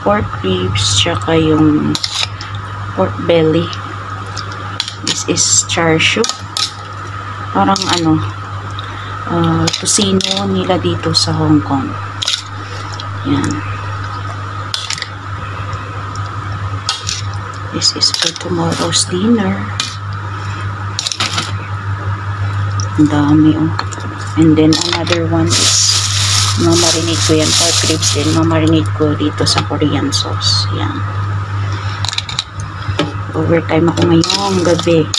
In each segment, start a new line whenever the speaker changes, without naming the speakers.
pork ribs, tsaka yung pork belly. This is char siu. Parang ano, tusino nila dito sa Hong Kong. Yan. This is for tomorrow's dinner. Ang dami, oh. And then another one is mamarinate ko yan, pork ribs din. Mamarinate ko dito sa Korean sauce. Yan. Overtime ako ngayong gabi.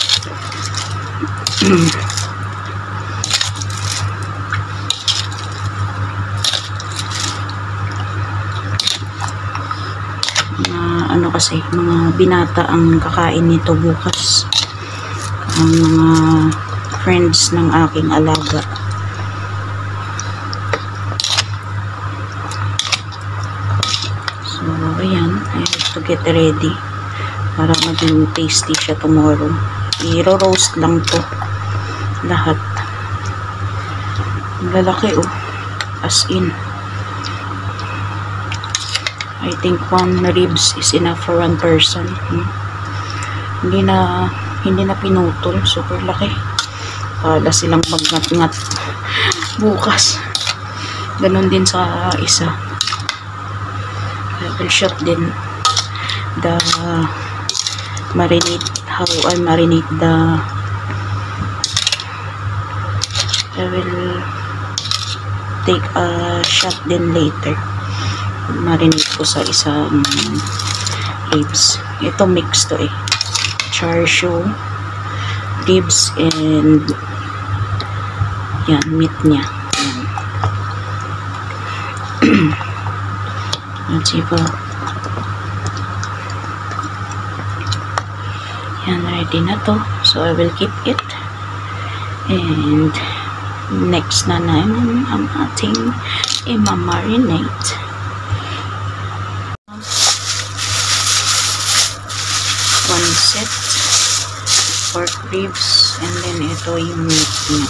Ano kasi, mga binata ang kakain nito bukas. Ang mga friends ng aking alaga. So, ayan. I have to get ready para maging tasty siya tomorrow. I-roast lang to lahat. Lalaki, oh. As in. I think 1 ribs is enough for 1 person. Hindi na pinutol. Super laki. Para silang magngat-ngat bukas. Ganon din sa isa. I will shot din the marinate. How I marinate the. I will take a shot din later. Marinate ko sa isang ribs. Ito mix to eh. Char siu, ribs, and yan, meat niya. Let's see po. Yan, ready na to. So, I will keep it. And next na naman ang ating i-marinate. One set pork ribs, and then ito yung meat niya.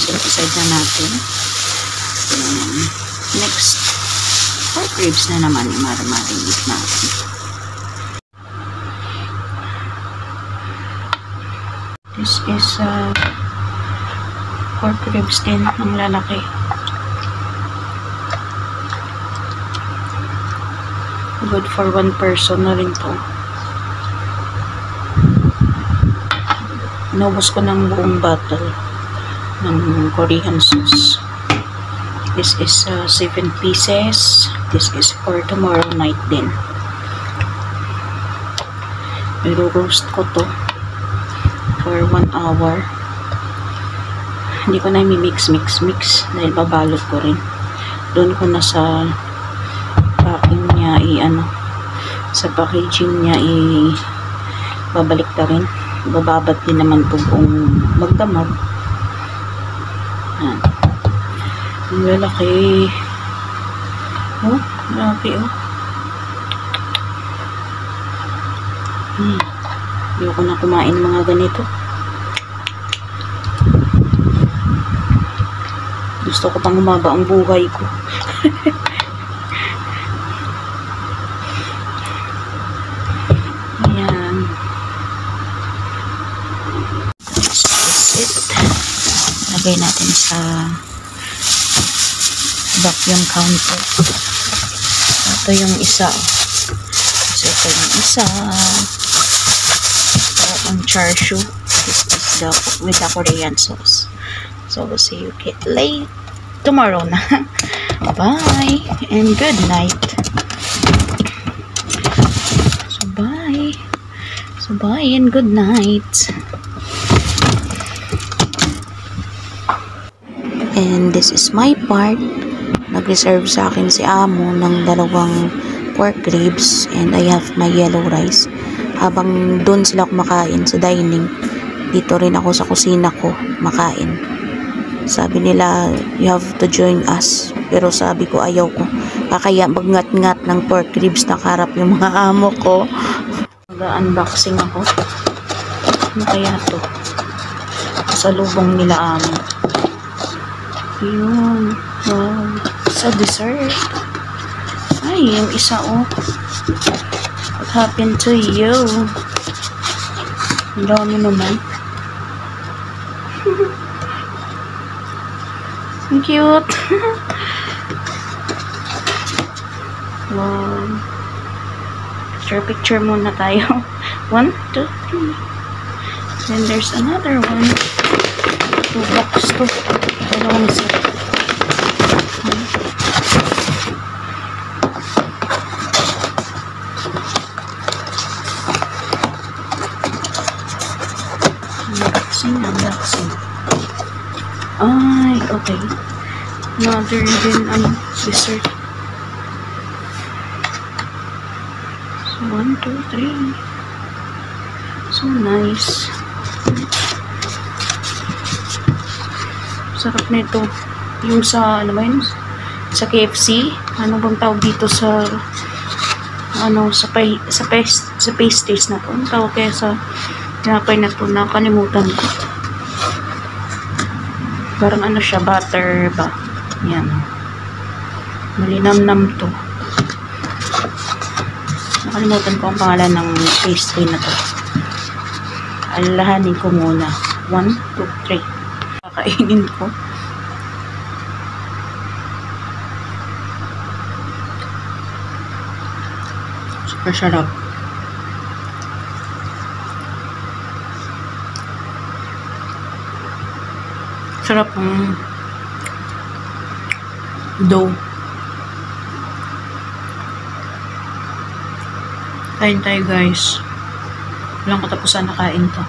So, set aside na natin. Next, pork ribs na naman yung marinate natin. This is pork ribs din ng lalaki. Good for 1 person na rin to. Inubos ko ng buong bottle ng Korean sauce. This is 7 pieces. This is for tomorrow night din. I-roast ko to for 1 hour. Hindi ko na mix dahil babalot ko rin. Doon ko na sa packing niya sa packaging niya babalik na rin. Bababat din naman ito kung magdamag. Yan. Ang lalaki. Oh, malaki oh. Ayoko na kumain mga ganito. Gusto ko pang humaba ang buhay ko. Ayan. This is it. Lagay natin sa vacuum counter. Ito yung isa. So, ito yung isa. Ito ang char siu. This is with the Korean sauce. So, we'll see you late tomorrow na. Bye and good night. So, bye. So, bye and good night. And this is my part. Nag-reserve sa akin si Amo ng 2 pork ribs and I have my yellow rice. Habang doon sila kumakain sa dining, dito rin ako sa kusina ko makain. Sabi nila, you have to join us. Pero sabi ko, ayaw ko. Kaya magngat-ngat ng pork ribs na karap yung mga amo ko. Mag-unboxing ako. Ano kaya to? Sa lubong nila amo. Yun. Wow. Sa dessert. Ay, yung isa oh. What happened to you? Ang dami naman. Ang cute. Wow. Picture muna tayo. 1, 2, 3. Then there's another one. 2 box to. Dalawang set. Unboxing. Ay, okay. Another din dessert. So, 1, 2, 3. So nice. Sarap nito. Yung sa, ano ba yun? Sa KFC. Ano bang tawag dito sa sa pastries na to? Ano tawag kaya sa tinapay na to? Nakalimutan ko. Parang ano siya, butter ba? Yan. Malinamnam to. Nakalimutan ko ang pangalan ng pastry na to. Alalahanin ko muna. 1, 2, 3. Kakainin ko. Super sarap. Sarap ng dough. Kain tayo guys. Walang katapusan na kain to.